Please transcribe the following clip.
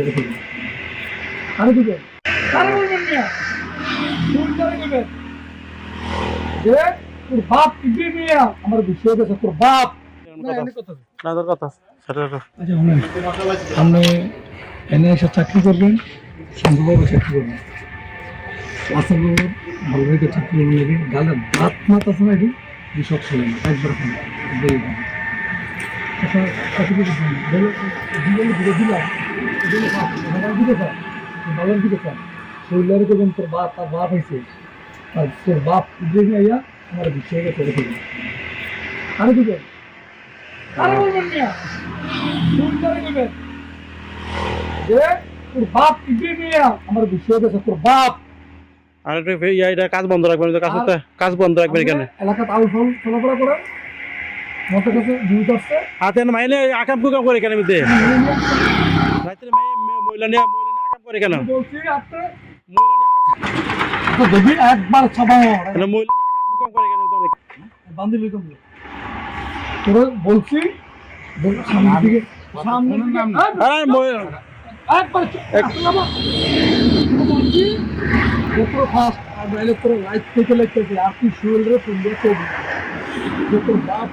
আরে দিবেন আরে বলবেন না ফোন করে দিবেন যে তোর বাপ কি মিয়া আমার বিষয় আছে তোর বাপ না এনে কথা না তোর কথা সেটা আচ্ছা আপনি এনে এসে চাকরি করবেন সুন্দরভাবে চাকরি করবেন আসল ভালো রেখে চাকরি করবেন নাকি গালের ভাত মাত আছে নাকি সব ছিলেন একবার আচ্ছা চাকরি করবেন জীবনে দিকে দিলাম দিকে স্যার ভালোর দিকে স্যার শরীরের করবেন তোর বাপ তার বাপ হয়েছে আর তোর বাপ যে আইয়া আমার বিষয়কে চলে দেবেন আরে দিবেন আরে বলবেন না ফোন করে দিবেন যে তোর বাপ কি মিয়া আমার বিষয় আছে তোর বাপ আর একটু এটা কাজ বন্ধ রাখবেন কাজ বন্ধ রাখবেন এখানে এলাকা তাল ফল চলাফেরা করে মতের কাছে নিউজ আসছে হাতে মাইনে আকাম কুকাম করে এখানে মিতে রাত্রে মহিলা নিয়ে আকাম করে কেন বলছি আপনি মহিলা তো দেখি একবার সবাই নিয়ে মহিলা নিয়ে আকাম কুকাম করে কেন অনেক বান্ধি লই কম তোর বলছি সামনের দিকে আরে মহিলা একবার বলছি পুরো ফাস্ট আর নাইলে তোর লাইট থেকে লাগতেছে আর তুই শুয়েল রে ফোন দিয়ে তোর বাপ